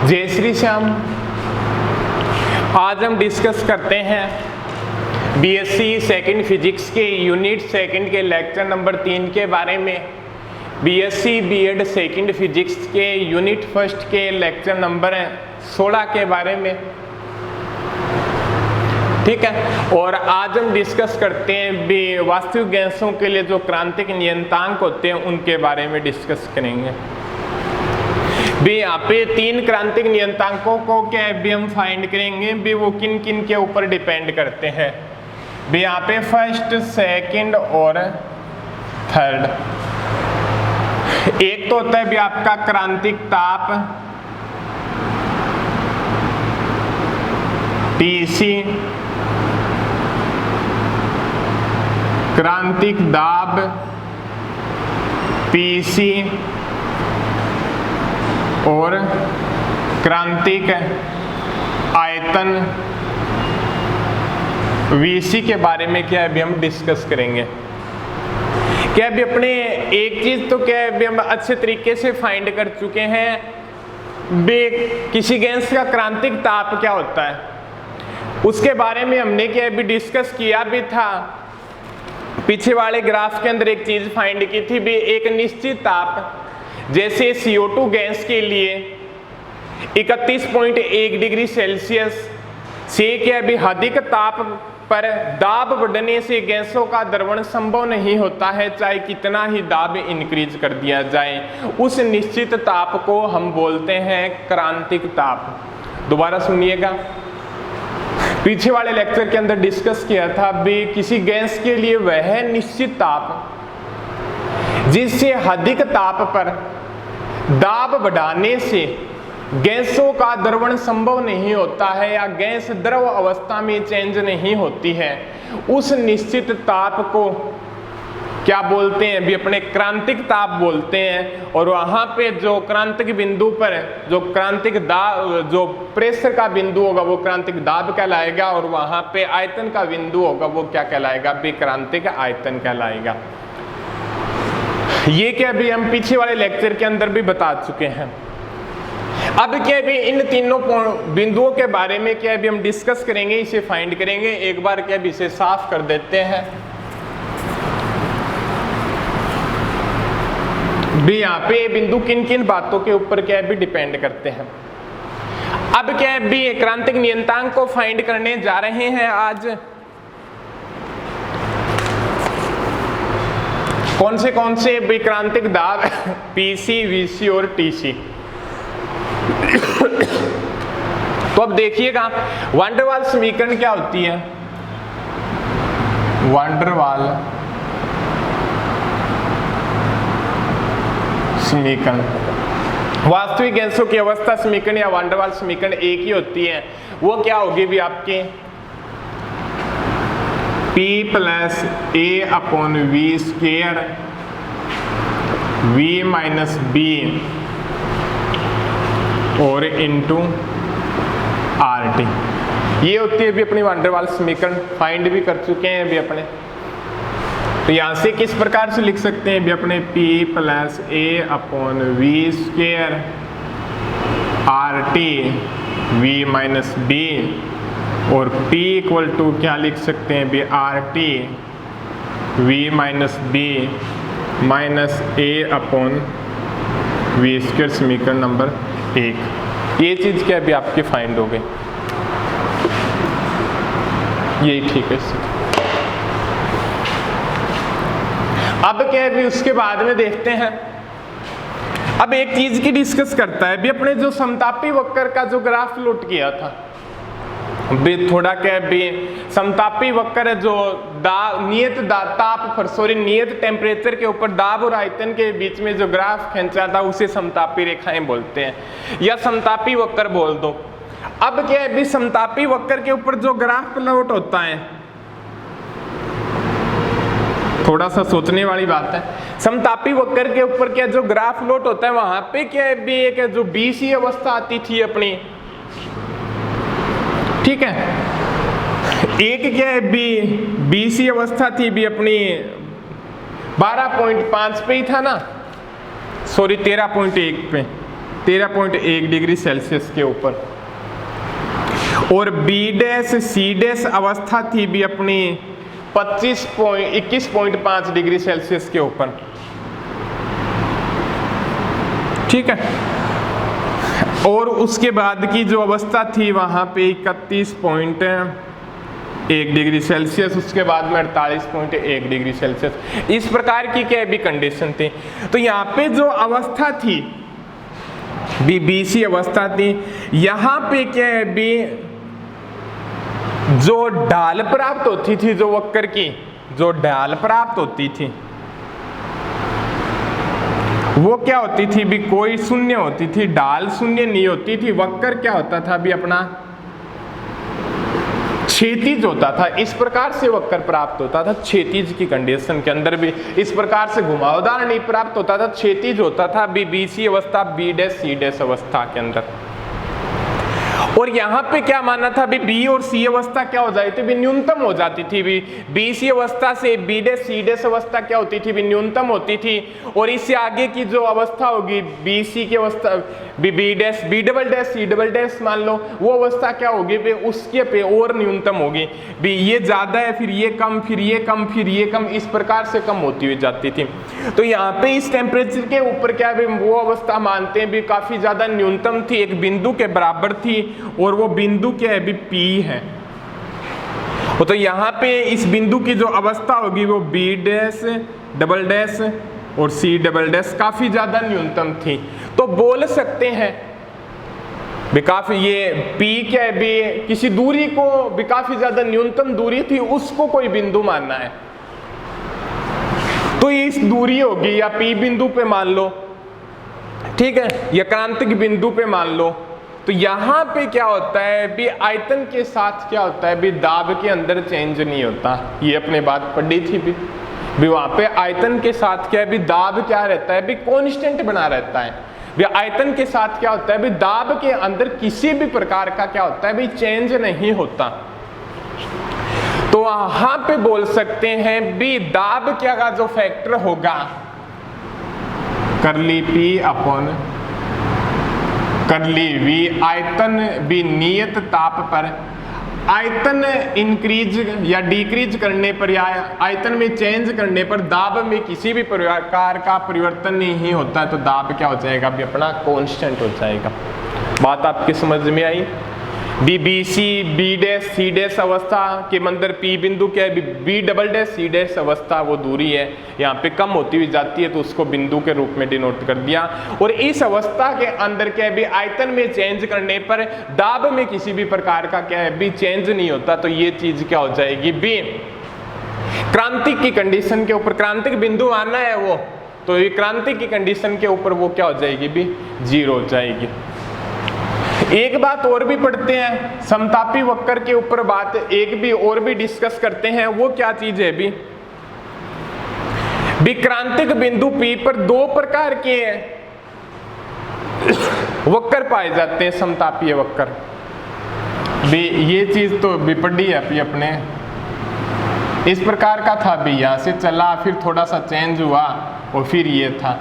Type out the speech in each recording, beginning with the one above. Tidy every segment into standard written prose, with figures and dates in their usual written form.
जय श्री श्याम। आज हम डिस्कस करते हैं बीएससी सेकंड फिजिक्स के यूनिट सेकंड के लेक्चर नंबर 3 के बारे में, बीएससी बीएड सेकंड फिजिक्स के यूनिट फर्स्ट के लेक्चर नंबर 16 के बारे में। ठीक है, और आज हम डिस्कस करते हैं वास्तविक गैसों के लिए जो क्रांतिक नियतांक होते हैं उनके बारे में डिस्कस करेंगे। यहाँ पे 3 क्रांतिक नियतांकों को क्या है भी हम फाइंड करेंगे भी वो किन किन के ऊपर डिपेंड करते हैं। भी यहाँ पे फर्स्ट, सेकंड और थर्ड। एक तो होता है भी आपका क्रांतिक ताप TC, क्रांतिक दाब PC और क्रांतिक आयतन VC के बारे में क्या है भी हम डिस्कस करेंगे। क्या भी अपने एक चीज तो क्या है भी हम अच्छे तरीके से फाइंड कर चुके हैं भी किसी गैस का क्रांतिक ताप क्या होता है, उसके बारे में हमने क्या भी डिस्कस किया भी था। पीछे वाले ग्राफ के अंदर एक चीज फाइंड की थी भी एक निश्चित ताप, जैसे CO2 गैस के लिए 31.1 डिग्री सेल्सियस से क्या भी अधिक ताप पर दाब बढ़ने से गैसों का द्रवण संभव नहीं होता है, चाहे कितना ही दाब इंक्रीज कर दिया जाए। उस निश्चित ताप को हम बोलते हैं क्रांतिक ताप। दोबारा सुनिएगा, पीछे वाले लेक्चर के अंदर डिस्कस किया था भी किसी गैस के लिए वह निश्चित ताप जिससे अधिक ताप पर दाब बढ़ाने से गैसों का द्रवण संभव नहीं होता है या गैस द्रव अवस्था में चेंज नहीं होती है, उस निश्चित ताप को क्या बोलते हैं भी अपने क्रांतिक ताप बोलते हैं। और वहां पे जो क्रांतिक बिंदु पर जो क्रांतिक दाब जो प्रेशर का बिंदु होगा वो क्रांतिक दाब कहलाएगा, और वहां पे आयतन का बिंदु होगा वो क्या कहलाएगा भी क्रांतिक आयतन कहलाएगा। ये क्या भी हम पीछे वाले लेक्चर के अंदर भी बता चुके हैं। अब क्या भी इन तीनों बिंदुओं के बारे में क्या भी हम डिस्कस करेंगे, इसे फाइंड करेंगे। एक बार क्या भी इसे साफ कर देते हैं। भी यहाँ पे बिंदु किन किन बातों के ऊपर क्या भी डिपेंड करते हैं। अब क्या भी क्रांतिक नियतांक को फाइंड करने जा रहे हैं आज। कौन से विक्रांतिक दाब PC, VC और TC। तो अब देखिएगा वान डेर वाल्स समीकरण क्या होती है। वान डेर वाल्स समीकरण वास्तविक गैसों की अवस्था समीकरण या वान डेर वाल्स समीकरण एक ही होती है। वो क्या होगी भी आपके P + A/V² V - B और इनटू RT। ये होती है भी अपनी वान डेर वाल्स समीकरण, फाइंड भी कर चुके हैं भी अपने। तो यहां से किस प्रकार से लिख सकते हैं भी अपने P + A/V² RT V - B और P = क्या लिख सकते हैं भी RT V - B -A/V² समीकरण नंबर 1। ये चीज क्या भी आपकी फाइंड हो गई, यही ठीक है। अब क्या है भी उसके बाद में देखते हैं। अब एक चीज की डिस्कस करता है भी अपने जो समतापी वक्र का जो ग्राफ प्लॉट किया था भी थोड़ा क्या भी समतापी वक्र जो नियत टेम्परेचर के ऊपर दाब और आयतन के बीच में जो ग्राफ खींचा था उसे समतापी रेखाएं बोलते हैं या समतापी वक्र बोल दो। अब क्या है भी समतापी वक्र के ऊपर जो ग्राफ प्लॉट होता है, थोड़ा सा सोचने वाली बात है। समतापी वक्र के ऊपर क्या जो ग्राफ प्लॉट होता है वहां पे क्या है भी एक जो BC अवस्था आती थी अपनी, ठीक है। एक क्या है BC अवस्था थी भी अपनी 12.5 पे ही था ना, सॉरी 13.1 पे, 13.1 डिग्री सेल्सियस के ऊपर। और बी डैश सी डैश अवस्था थी भी अपनी 21.5 डिग्री सेल्सियस के ऊपर। ठीक है, और उसके बाद की जो अवस्था थी वहां पे 31.1 डिग्री सेल्सियस, उसके बाद में 48.1 डिग्री सेल्सियस। इस प्रकार की क्या भी कंडीशन थी। तो यहाँ पे जो अवस्था थी बीसी अवस्था थी, यहाँ पे क्या है भी जो ढाल प्राप्त होती थी, जो वक्र की जो ढाल प्राप्त होती थी वो क्या होती थी भी, कोई शून्य होती थी, ढाल शून्य नहीं होती थी। वक्र क्या होता था भी अपना क्षैतिज होता था। इस प्रकार से वक्र प्राप्त होता था। क्षैतिज की कंडीशन के अंदर भी इस प्रकार से घुमावदार नहीं प्राप्त होता था, क्षैतिज होता था बीसी अवस्था, बी डैश सी डैश अवस्था के अंदर। और यहाँ पे क्या माना था भी बी और सी अवस्था क्या हो जाती थी, न्यूनतम हो जाती थी। बी सी अवस्था से बी डैश सी डैश अवस्था क्या होती थी, न्यूनतम होती थी। और इससे आगे की जो अवस्था होगी बी सी की अवस्था, B dash B double dash C double dash मान लो, वो अवस्था क्या होगी भी उसके पे और न्यूनतम होगी भी। ये ज्यादा है, फिर ये कम, फिर ये कम, फिर ये कम, इस प्रकार से कम होती हुई जाती थी। तो यहाँ पे इस टेम्परेचर के ऊपर क्या भी वो अवस्था मानते हैं भी काफी ज्यादा न्यूनतम थी, एक बिंदु के बराबर थी। और वो बिंदु क्या है भी P है। तो यहाँ पे इस बिंदु की जो अवस्था होगी वो बी डैश डबल डैश और सी डबल डैश काफी ज्यादा न्यूनतम थी। तो बोल सकते हैं भी काफी ये P क्या है भी किसी दूरी को भी काफी ज्यादा न्यूनतम दूरी थी, उसको कोई बिंदु मानना है तो ये इस दूरी होगी, या P बिंदु पे मान लो, ठीक है, या क्रांतिक बिंदु पे मान लो। तो यहाँ पे क्या होता है भी आयतन के साथ क्या होता है भी दाब के अंदर चेंज नहीं होता। ये अपने बात पढ़ी थी भी वहाँ पे आयतन के साथ क्या है भी दाब क्या रहता है भी कांस्टेंट बना रहता है। भी आयतन के साथ क्या होता है भी दाब के अंदर किसी भी प्रकार का क्या होता है भी चेंज नहीं होता। तो वहां पे बोल सकते हैं भी दाब क्या का जो फैक्टर होगा करली P अपॉन करली V, आयतन भी नियत ताप पर आयतन इंक्रीज या डिक्रीज करने पर या आयतन में चेंज करने पर दाब में किसी भी प्रकार का परिवर्तन नहीं होता है, तो दाब क्या हो जाएगा भी अपना कांस्टेंट हो जाएगा। बात आपकी समझ में आई। B C B dash C dash अवस्था के अंदर P बिंदु क्या है B double dash C dash अवस्था वो दूरी है, यहाँ पे कम होती हुई जाती है तो उसको बिंदु के रूप में डिनोट कर दिया। और इस अवस्था के अंदर क्या है भी आयतन में चेंज करने पर दाब में किसी भी प्रकार का क्या है भी चेंज नहीं होता, तो ये चीज क्या हो जाएगी भी क्रांतिक की कंडीशन के ऊपर, क्रांतिक बिंदु आना है वो, तो ये क्रांतिक की कंडीशन के ऊपर वो क्या हो जाएगी भी 0 हो जाएगी। एक बात और भी पढ़ते हैं समतापी वक्र के ऊपर, बात एक भी और भी डिस्कस करते हैं। वो क्या चीज है भी क्रांतिक बिंदु P पर दो प्रकार के वक्र पाए जाते हैं समतापीय वक्र। भी ये चीज तो भी पढ़ी है अभी अपने, इस प्रकार का था भी, यहां से चला फिर थोड़ा सा चेंज हुआ और फिर ये था।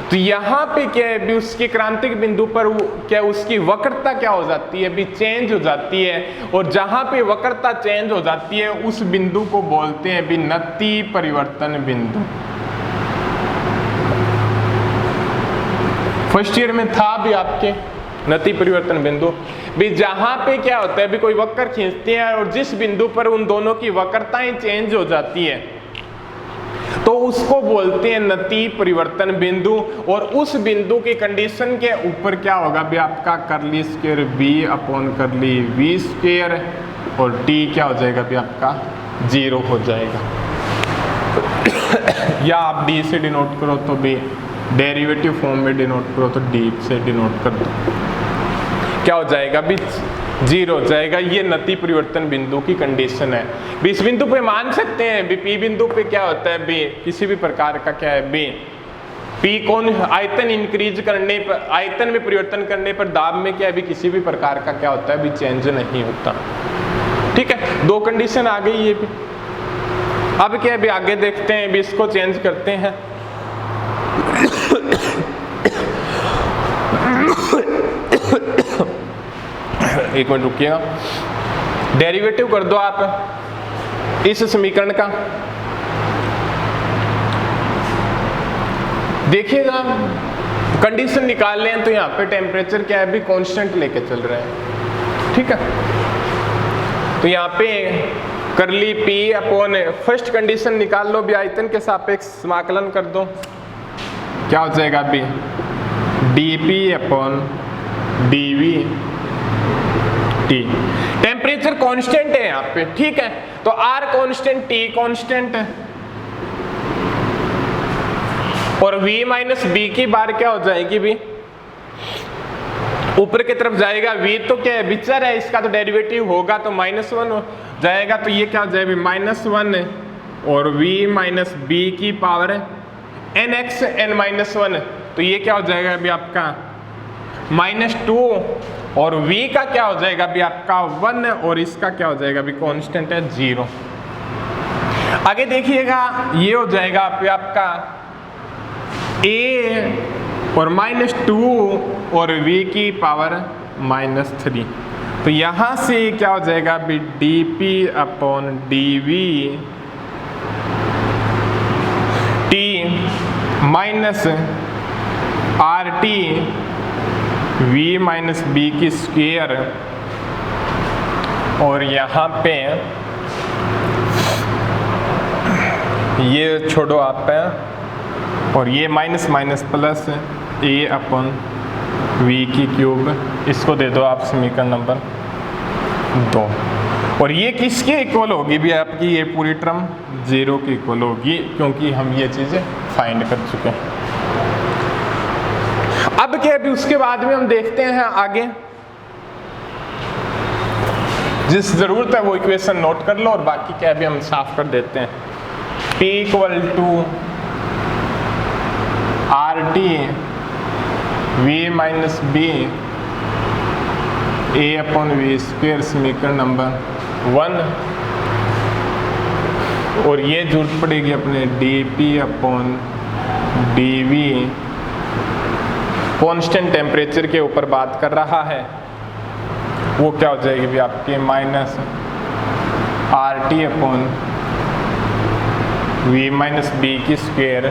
तो यहाँ पे क्या है भी उसके क्रांतिक बिंदु पर क्या उसकी वक्रता क्या हो जाती है भी चेंज हो जाती है। और जहां पे वक्रता चेंज हो जाती है उस बिंदु को बोलते हैं भी नति परिवर्तन बिंदु। फर्स्ट ईयर में था भी आपके नति परिवर्तन बिंदु भी, जहां पे क्या होता है भी कोई वक्र खींचते हैं और जिस बिंदु पर उन दोनों की वक्रताएं चेंज हो जाती है तो उसको बोलते हैं नति परिवर्तन बिंदु। और उस बिंदु की कंडीशन के ऊपर क्या होगा भी आपका करली स्क्वायर B अपॉन करली V स्क्वायर और T क्या हो जाएगा भी आपका 0 हो जाएगा। या आप D से डिनोट करो तो भी डेरिवेटिव फॉर्म में डिनोट करो तो D से डिनोट कर दो, क्या हो जाएगा भी 0 हो जाएगा। ये नति परिवर्तन बिंदु की कंडीशन है। भी इस बिंदु पे मान सकते हैं भी P बिंदु पे क्या होता है भी किसी भी प्रकार का क्या है भी P कौन आयतन इंक्रीज करने पर, आयतन में परिवर्तन करने पर दाब में क्या है भी किसी भी प्रकार का क्या होता है भी चेंज नहीं होता। ठीक है, दो कंडीशन आ गई ये भी। अब क्या है भी आगे देखते हैं भी इसको चेंज करते हैं। एक मिनट रुकिएगा। डेरिवेटिव कर दो आप इस समीकरण का। देखिएगा कंडीशन निकाल लें तो यहाँ पे टेम्परेचर क्या है अभी कांस्टेंट लेके चल रहा है, ठीक है। तो यहाँ पे करली P अपॉन फर्स्ट कंडीशन निकाल लो भी, आयतन के सापेक्ष समाकलन कर दो, क्या हो जाएगा अभी dP upon dV T। Temperature constant है यहाँ पे, ठीक है। तो R कांस्टेंट, T कांस्टेंट है, और V माइनस बी की बार क्या हो जाएगी भी, ऊपर की तरफ जाएगा। V तो क्या है विचर है, इसका तो डेरिवेटिव होगा तो -1 हो जाएगा, तो ये क्या हो जाएगा -1 और V माइनस बी की पावर nx n-1, तो ये क्या हो जाएगा अभी आपका -2, और V का क्या हो जाएगा अभी आपका 1, और इसका क्या हो जाएगा अभी कांस्टेंट है 0। आगे देखिएगा ये हो जाएगा आपका a और -2 और V की पावर -3, तो यहां से क्या हो जाएगा अभी dP upon dV T minus RT V minus B की स्क्वायर, और यहाँ पे ये छोड़ो आप पे, और ये minus minus plus a upon V की क्यूब, इसको दे दो आप समीकरण नंबर 2, और ये किसके इक्वल होगी भी आपकी, ये पूरी टर्म 0 की इक्वल होगी, क्योंकि हम ये चीज़ें फाइंड कर चुके हैं। अब क्या अभी उसके बाद में हम देखते हैं आगे, जिस जरूरत है वो इक्वेशन नोट कर लो, और बाकी क्या अभी हम साफ कर देते हैं। P equal to RT V minus B A upon V square समीकरण नंबर 1, और ये जरूरत पड़ेगी अपने dP upon dV, constant temperature के ऊपर बात कर रहा है, वो क्या हो जाएगी भी आपके minus RT upon V minus B की square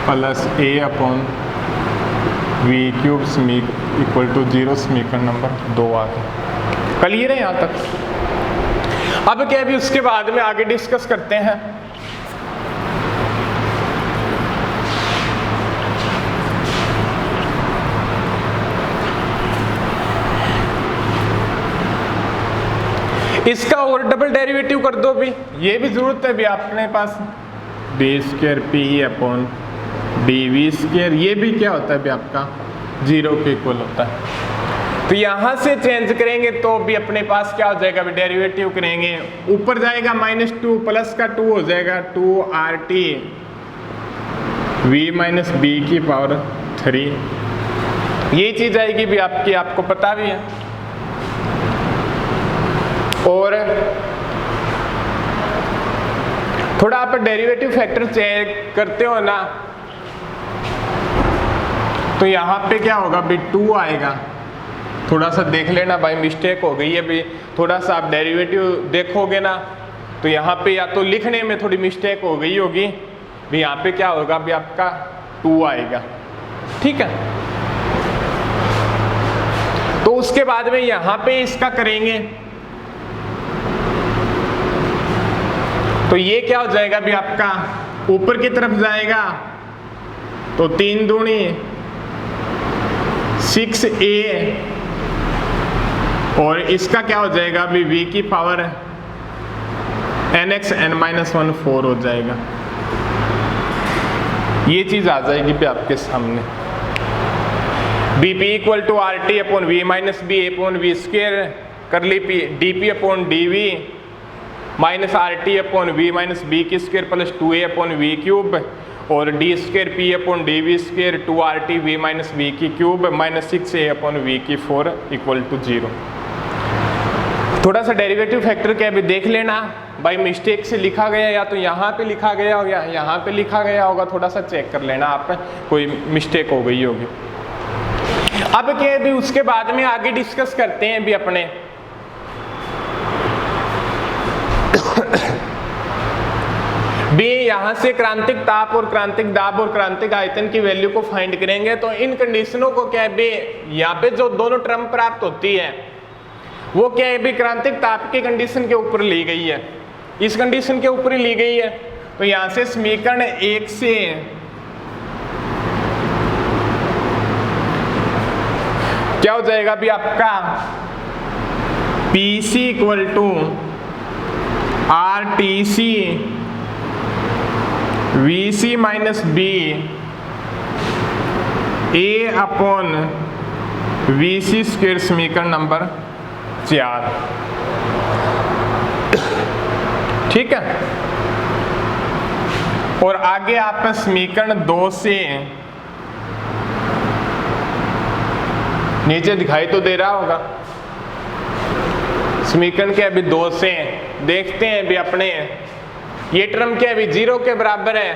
plus A upon V cube equal to 0 समीकरण नंबर 2 आ गया। क्लियर है यहाँ तक? अब क्या भी उसके बाद में आगे डिस्कस करते हैं। इसका और डबल डेरिवेटिव कर दो भी, ये भी जरूरत है भी अपने पास D square P upon D square, ये भी क्या होता है भी आपका 0 के इक्वल होता है। तो यहां से चेंज करेंगे तो भी अपने पास क्या हो जाएगा, डेरिवेटिव करेंगे ऊपर जाएगा -2 प्लस का 2 हो जाएगा 2RT V माइनस बी की पावर 3, ये चीज आएगी भी आपकी, आपको पता भी है। और थोड़ा आप डेरिवेटिव फैक्टर चेक करते हो ना, तो यहाँ पे क्या होगा भी 2 आएगा, थोड़ा सा देख लेना भाई मिस्टेक हो गई है भी, थोड़ा सा आप डेरिवेटिव देखोगे ना तो यहाँ पे या तो लिखने में थोड़ी मिस्टेक हो गई होगी भी, यहाँ पे क्या होगा भी आपका 2 आएगा, ठीक है। तो उसके बाद में यहाँ पे इसका करेंगे तो ये क्या हो जाएगा भी आपका ऊपर की तरफ जाएगा तो 3 दूनी 6A, और इसका क्या हो जाएगा अभी V की पावर nx n-1 4 हो जाएगा, ये चीज आ जाएगी भी आपके सामने। Bp equal to RT upon V minus B upon V square करली P dP upon dV minus RT upon V minus B की square plus 2A upon V cube, और D square P upon dV square 2RT V minus B की cube minus 6A upon V की 4 equal to 0। थोड़ा सा derivative factor क्या भी देख लेना भाई, मिस्टेक से लिखा गया या तो यहाँ पे लिखा गया हो या यहाँ पे लिखा गया होगा, थोड़ा सा चेक कर लेना आप, कोई मिस्टेक हो गई होगी। अब क्या भी उसके बाद में आगे डिस्कस करते हैं भी अपने भी यहां से क्रांतिक ताप और क्रांतिक दाब और क्रांतिक आयतन की वैल्यू को फाइंड करेंगे। तो इन कंडीशनों को क्या है भी यहाँ पे जो दोनों टर्म प्राप्त होती है वो क्या है भी क्रांतिक ताप की कंडीशन के ऊपर ली गई है, इस कंडीशन के ऊपर ही ली गई है। तो यहां से समीकरण 1 से क्या हो जाएगा भी आपका PC equal to RTC VC minus B A upon VC square, समीकरण नंबर 4। ठीक है। और आगे आप समीकरण 2 से नीचे दिखाई तो दे रहा होगा, समीकरण के अभी 2 से देखते हैं भी अपने ये टर्म क्या अभी 0 के बराबर है।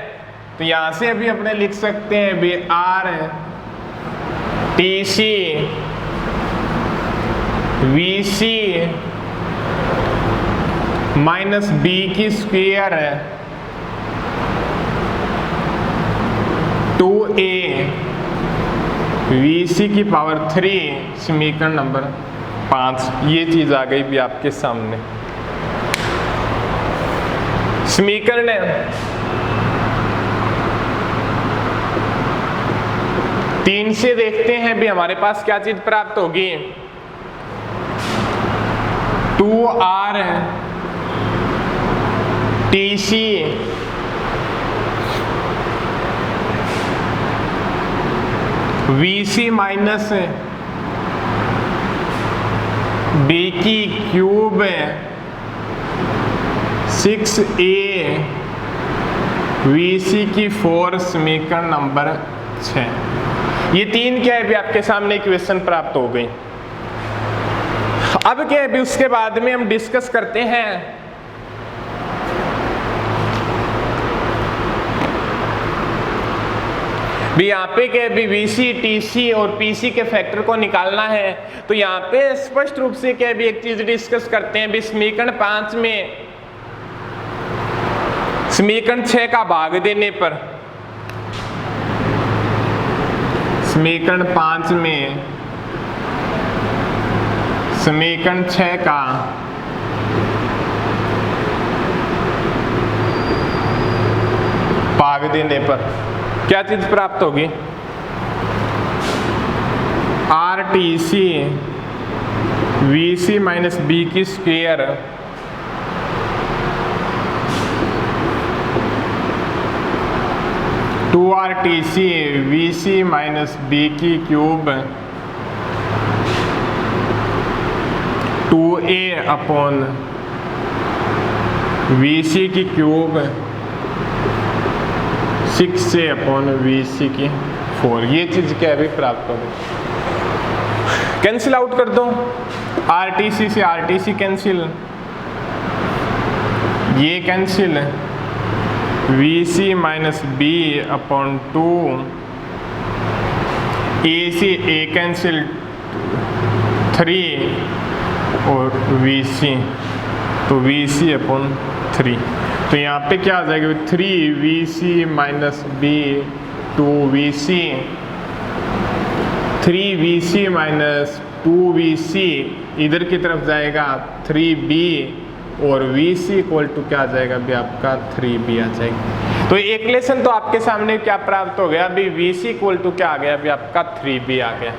तो यहां से अभी अपने लिख सकते हैं भी RTC VC माइनस B की स्क्वायर 2A VC की पावर 3, समीकरण नंबर 5। ये चीज आ गई भी आपके सामने। समीकरण 3 से देखते हैं भी हमारे पास क्या चीज प्राप्त होगी। 2R TC VC minus B की क्यूब 6A VC की 4, समीकरण नंबर 6। ये 3 क्या है भी आपके सामने इक्वेशन प्राप्त हो गई। अब क्या है भी उसके बाद में हम डिस्कस करते हैं भी यहाँ पे क्या भी VC, TC और PC के फैक्टर को निकालना है। तो यहाँ पे स्पष्ट रूप से क्या भी एक चीज डिस्कस करते हैं भी समीकरण 5 में समीकरण 6 का भाग देने पर, समीकरण 5 में समीकरण 6 का भाग देने पर क्या चीज प्राप्त होगी। RTC VC माइनस B की square 2RTC VC minus B की क्यूब 2A अपॉन VC की क्यूब 6A अपॉन VC की 4। ये चीज क्या है प्राप्त हो गई। कैंसिल आउट कर दो, RTC से RTC कैंसिल, ये cancel, VC minus B upon 2, A से A कैंसिल 3 और VC, तो VC अपॉन 3। तो यहाँ पे क्या आ जाएगा 3VC minus B 2VC, 3VC minus 2VC इधर की तरफ जाएगा 3B और VC इक्वल टू क्या आ जाएगा भी आपका 3B आ जाएगा। तो एक लेसन तो आपके सामने क्या प्राप्त हो गया अभी VC इक्वल टू क्या आ गया अभी आपका 3B आ गया।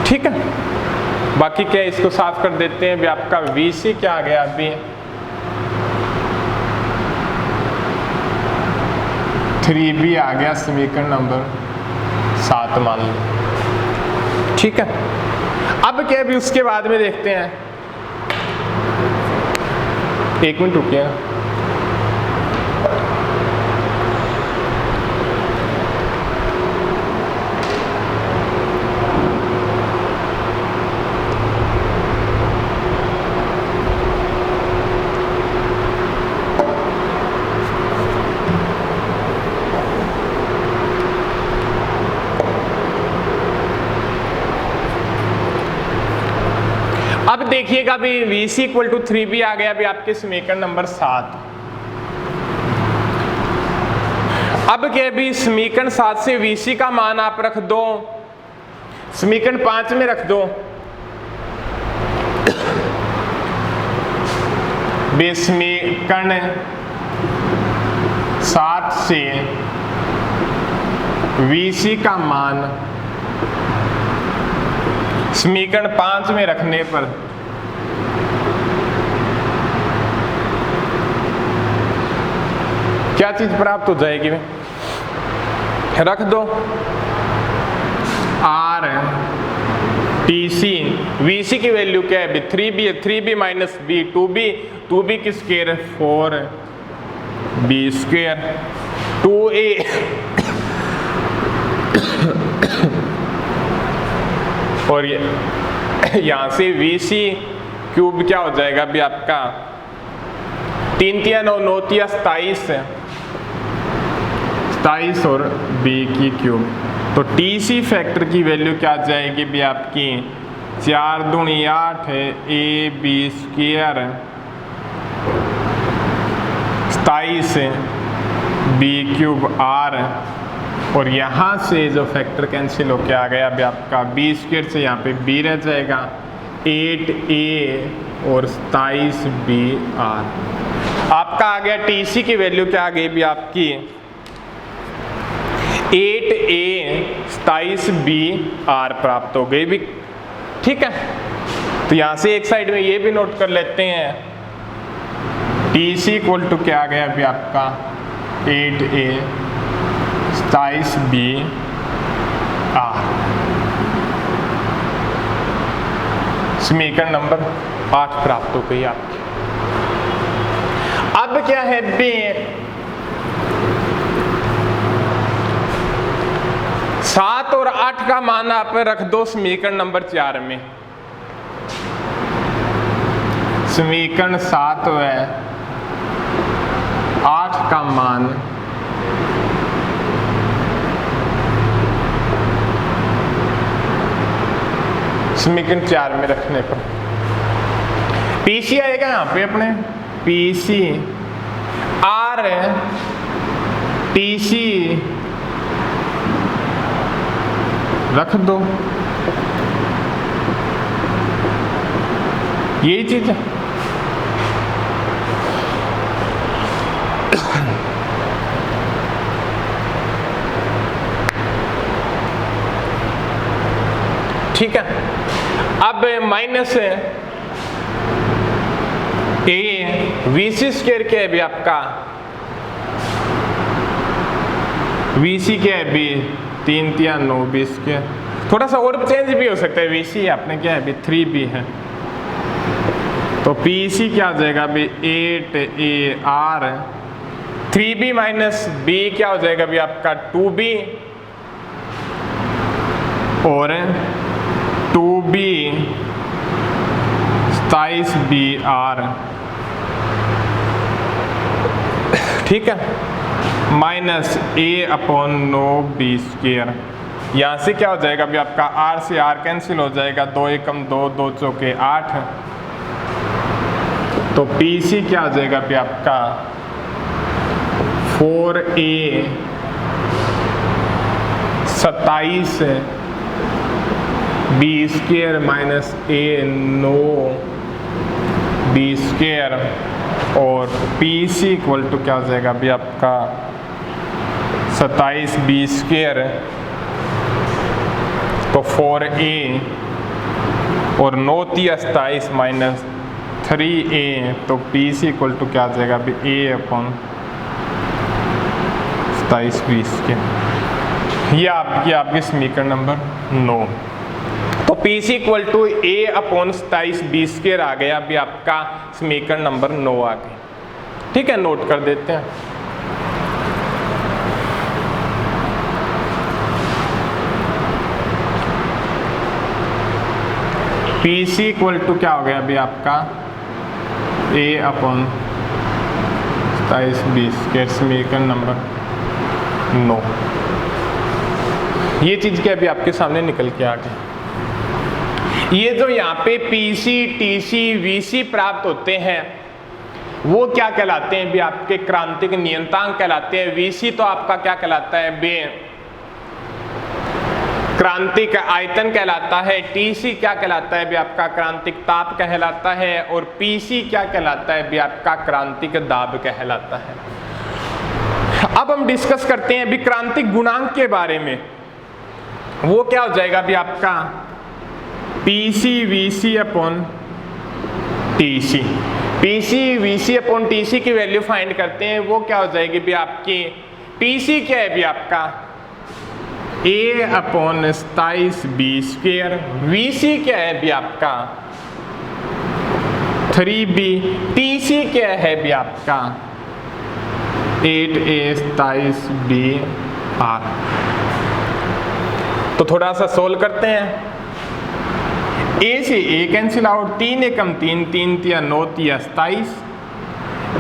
ठीक है। बाकी क्या इसको साफ कर देते हैं भी आपका VC क्या आ गया अभी 3B आ गया, समीकरण नंबर 7 मान लो। ठीक है। अब क्या भी उसके बाद में देखते हैं, 1 मिनट रुकिएगा। अब देखिएगा अभी VC इक्वल टू 3B आ गया अभी आपके समीकरण नंबर 7। अब क्या अभी समीकरण 7 से VC का मान आप रख दो समीकरण 5 में रख दो। समीकरण 7 से VC का मान समीकरण 5 में रखने पर क्या चीज प्राप्त हो जाएगी? रख दो R TC VC की वैल्यू क्या है? 3B है, 3B माइनस B 2B की स्क्वायर 4B स्क्वायर 2A और यहाँ से VC क्यूब क्या हो जाएगा अभी आपका 3 3 9 9 27 और B की क्यूब। तो TC फैक्टर की वैल्यू क्या आ जाएगी भी आपकी 4 दूनी 8 है AB square 27 B cube R और यहाँ से जो फैक्टर कैंसिल होके आ गया अभी आपका B स्क्वायर से यहाँ पे B रह जाएगा 8A और 27B R। आपका आ गया TC की वैल्यू क्या आ गई भी आपकी 8A 27B R प्राप्त हो गई भी। ठीक है, तो यहाँ से एक साइड में ये भी नोट कर लेते हैं TC इक्वल टू क्या आ गया अभी आपका 8A 27B R। समीकरण नंबर 8 प्राप्त हो गई आपकी। अब क्या है बी 7 और 8 का मान आप रख दो समीकरण नंबर 4 में। समीकरण 7 है 8 का मान समीकरण 4 में रखने पर PC आएगा यहाँ पे अपने PC R TC रख दो, यही चीज है। ठीक है, अब माइनस A VC स्क्वायर क्या है भी आपका VC क्या है भी 3 3 9 B स्क्वायर। थोड़ा सा और चेंज भी हो सकता है VC आपने क्या है भी 3B है तो PC क्या आ जाएगा भी 8AR 3B माइनस B क्या हो जाएगा भी आपका 2B और 2B 27BR। ठीक है, minus A upon 9B square. यहाँ से क्या हो जाएगा भी आपका R से R कैंसिल हो जाएगा 2 एकम 2 2 चौके 8 तो PC क्या हो जाएगा भी आपका 4A 27 B square minus A 9B square और PC इक्वल टू क्या हो जाएगा अभी आपका 27B स्क्वायर तो 4A और 9 27 माइनस 3A तो PC इक्वल टू क्या आ जाएगा अभी A अपॉन 27B स्क्वायर। ये आपकी समीकरण नंबर 9। तो PC equal to A upon 27B square आ गया अभी आपका समीकरण नंबर 9 आ गया। ठीक है, नोट कर देते हैं। PC इक्वल टू क्या हो गया अभी आपका A अपॉन 27B स्क्वायर समीकरण नंबर 9। ये चीज क्या अभी आपके सामने निकल के आ गई। ये जो यहाँ पे पीसी, टीसी, वीसी प्राप्त होते हैं वो क्या कहलाते हैं भी? आपके क्रांतिक नियतांक कहलाते हैं। वीसी तो आपका क्या कहलाता है बे? क्रांतिक आयतन कहलाता है। टीसी क्या कहलाता है भी? आपका क्रांतिक ताप कहलाता है। और पीसी क्या कहलाता है भी? आपका क्रांतिक दाब कहलाता है। अब हम डिस्कस करते हैं भी क्रांतिक गुणांक के बारे में। वो क्या हो जाएगा भी? आपका PC VC upon TC. PC VC upon TC की वैल्यू फाइंड करते हैं, वो क्या हो जाएगी भी? आपकी पीसी क्या है भी? आपका A upon 27 B square. VC क्या है भी? आपका 3b। टीसी क्या है भी? आपका 8a 27 b r। तो थोड़ा सा सोल्व करते हैं। A से A कैंसिल आउट, 3 एकम 3, 3 तिया 9 तिया 27,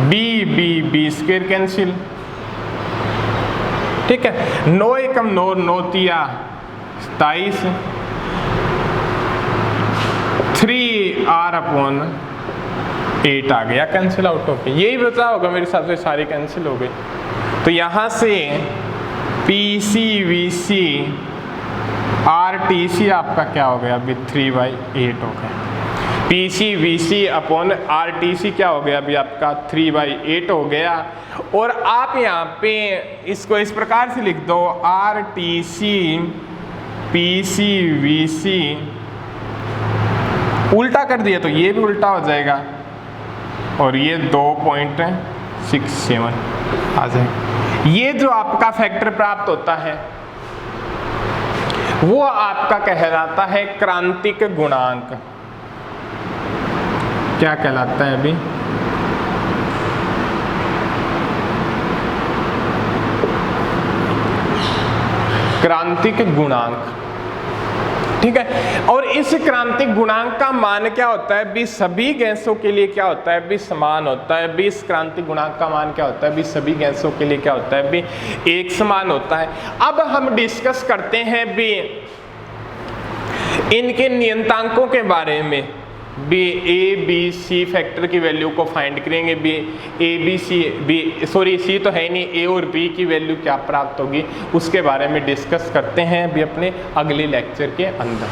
b स्क्वेयर कैंसिल, ठीक है। 9 एकम 9, 9 तिया 27, 3r अपॉन 8 आ गया कैंसिल आउट होके। यही बचा होगा मेरे हिसाब से, सारे कैंसिल हो गए। तो यहाँ से पीसी वीसी RTC आपका क्या हो गया अभी? 3/8 हो गया। पीसी वीसी अपॉन RTC क्या हो गया अभी? आपका 3/8 हो गया। और आप यहाँ पे इसको इस प्रकार से लिख दो, RTC पीसी वीसी, उल्टा कर दिया तो ये भी उल्टा हो जाएगा और ये 2.67 आ जाएगा। ये जो आपका फैक्टर प्राप्त होता है वो आपका कहलाता है क्रांतिक गुणांक। क्या कहलाता है अभी? क्रांतिक गुणांक, ठीक है। और इस क्रांतिक गुणांक का मान क्या होता है भी? सभी गैसों के लिए क्या होता है भी? समान होता है भी। इस क्रांतिक गुणांक का मान क्या होता है भी? सभी गैसों के लिए क्या होता है भी? एक समान होता है। अब हम डिस्कस करते हैं भी इनके नियतांकों के बारे में। B A B C factor की वैल्यू को फाइंड करेंगे। B A B C B sorry C तो है नहीं, ए और बी की वैल्यू क्या प्राप्त होगी उसके बारे में डिस्कस करते हैं भी अपने अगले लेक्चर के अंदर।